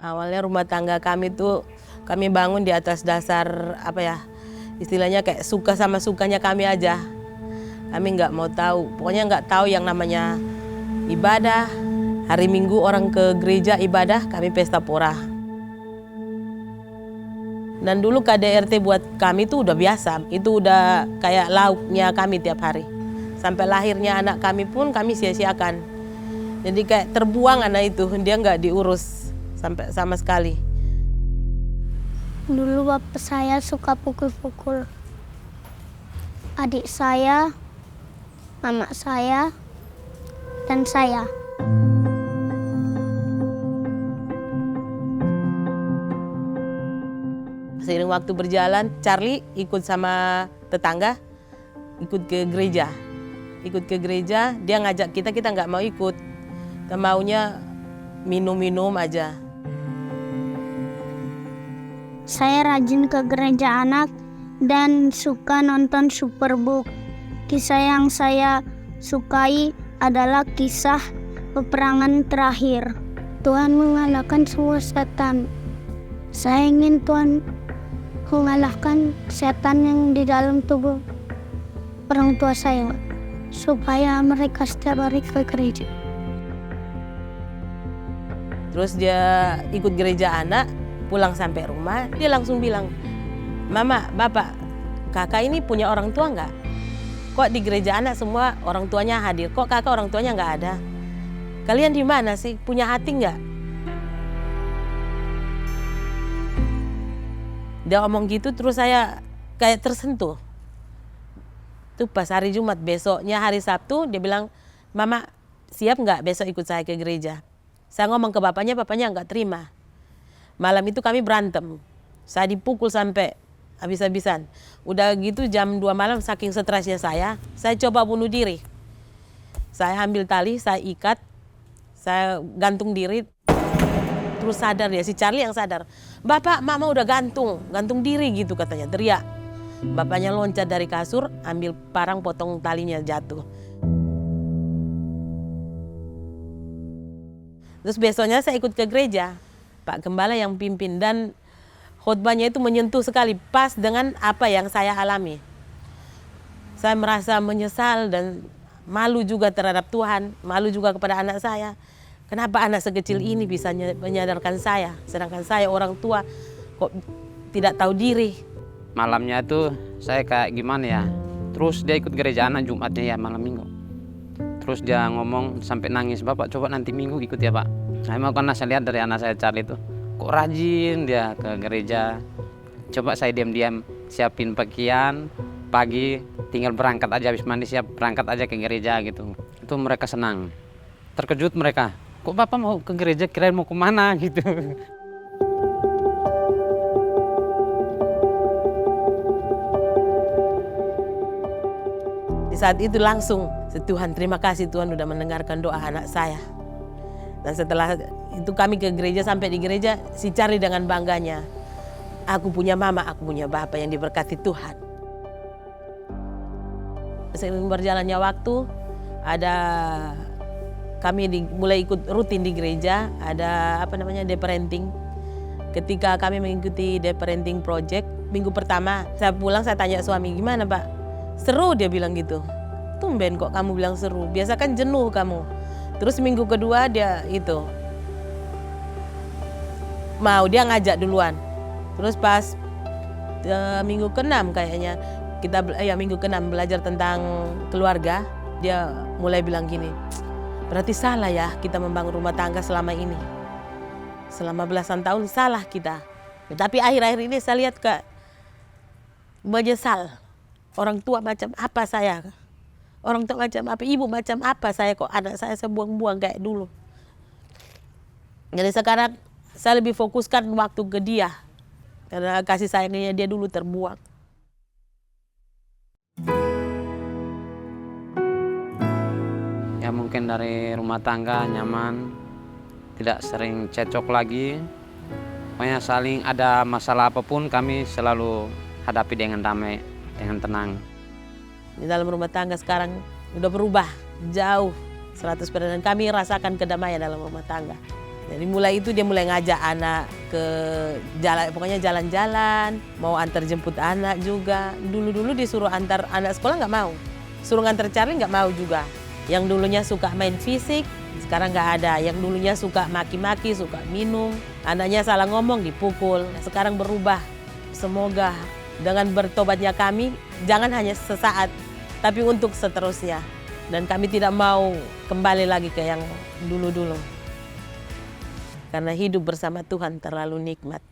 Awalnya rumah tangga kami tuh kami bangun di atas dasar apa ya, istilahnya kayak suka sama sukanya kami aja. Kami nggak mau tahu, pokoknya nggak tahu yang namanya ibadah. Hari Minggu orang ke gereja ibadah, kami pesta pora. Dan dulu KDRT buat kami tuh udah biasa, itu udah kayak lauknya kami tiap hari. Sampai lahirnya anak kami pun kami sia-siakan. Jadi kayak terbuang anak itu, dia nggak diurus sampai sama sekali. Dulu bapak saya suka pukul-pukul adik saya, mama saya, dan saya. Seiring waktu berjalan, Charlie ikut sama tetangga, ikut ke gereja. Ikut ke gereja, dia ngajak kita nggak mau ikut. Kita maunya minum-minum aja. Saya rajin ke gereja anak dan suka nonton Superbook. Kisah yang saya sukai adalah kisah peperangan terakhir. Tuhan mengalahkan semua setan. Saya ingin Tuhan mengalahkan setan yang di dalam tubuh orang tua saya, supaya mereka setiap hari ke gereja. Terus dia ikut gereja anak, pulang sampai rumah, dia langsung bilang, "Mama, Bapak, kakak ini punya orang tua nggak? Kok di gereja anak semua orang tuanya hadir, kok kakak orang tuanya nggak ada? Kalian di mana sih? Punya hati nggak?" Dia ngomong gitu, terus saya kayak tersentuh. Itu pas hari Jumat, besoknya hari Sabtu, dia bilang, "Mama, siap nggak besok ikut saya ke gereja?" Saya ngomong ke bapaknya nggak terima. Malam itu kami berantem. Saya dipukul sampai habis-habisan. Udah gitu jam 2 malam saking stresnya saya coba bunuh diri. Saya ambil tali, saya ikat, saya gantung diri. Terus sadar dia, si Charlie yang sadar. "Bapak, mama udah gantung diri," gitu katanya, teriak. Bapaknya loncat dari kasur, ambil parang potong talinya, jatuh. Terus besoknya saya ikut ke gereja, Pak Gembala yang pimpin, dan khotbahnya itu menyentuh sekali, pas dengan apa yang saya alami. Saya merasa menyesal dan malu juga terhadap Tuhan, malu juga kepada anak saya. Kenapa anak sekecil ini bisa menyadarkan saya, sedangkan saya orang tua kok tidak tahu diri. Malamnya itu saya kayak gimana ya, terus dia ikut gereja anak Jumatnya ya malam Minggu. Terus dia ngomong sampai nangis, "Bapak coba nanti Minggu ikut ya Pak." Saya mau, karena saya lihat dari anak saya Charlie itu, kok rajin dia ke gereja. Coba saya diam-diam siapin pakaian, pagi tinggal berangkat aja, habis mandi siap berangkat aja ke gereja gitu. Itu mereka senang, terkejut mereka. "Kok Bapak mau ke gereja, kirain mau kemana?" gitu. Di saat itu langsung, "Tuhan, terima kasih Tuhan udah mendengarkan doa anak saya." Dan setelah itu kami ke gereja, sampai di gereja si Charlie dengan bangganya, "Aku punya mama, aku punya bapak yang diberkati Tuhan." Seiring berjalannya waktu, kami mulai ikut rutin di gereja, ada day parenting. Ketika kami mengikuti day parenting project, minggu pertama saya pulang, saya tanya suami, "Gimana Pak?" "Seru," dia bilang gitu. "Tumben kok kamu bilang seru, biasa kan jenuh kamu." Terus minggu kedua dia ngajak duluan. Terus pas minggu ke-6 kayaknya, minggu ke-6 belajar tentang keluarga, dia mulai bilang gini, "Berarti salah ya kita membangun rumah tangga selama ini. Selama belasan tahun salah kita." Tapi akhir-akhir ini saya lihat menyesal. Orang tua macam apa saya? Orang tua macam apa? Ibu macam apa saya, kok anak saya buang-buang kayak dulu. Jadi sekarang saya lebih fokuskan waktu ke dia, karena kasih sayangnya dia dulu terbuang. Ya mungkin dari rumah tangga nyaman, tidak sering cekcok lagi. Pokoknya saling ada masalah apapun kami selalu hadapi dengan damai, dengan tenang. Di dalam rumah tangga sekarang udah berubah jauh 100%, dan kami rasakan kedamaian dalam rumah tangga. Jadi mulai itu dia mulai ngajak anak ke jalan, pokoknya jalan-jalan, mau antar jemput anak juga. Dulu-dulu disuruh antar anak sekolah nggak mau, suruh ngantar Charlie nggak mau juga. Yang dulunya suka main fisik, sekarang nggak ada. Yang dulunya suka maki-maki, suka minum, anaknya salah ngomong dipukul. Sekarang berubah. Semoga dengan bertobatnya kami, jangan hanya sesaat, tapi untuk seterusnya. Dan kami tidak mau kembali lagi ke yang dulu-dulu. Karena hidup bersama Tuhan terlalu nikmat.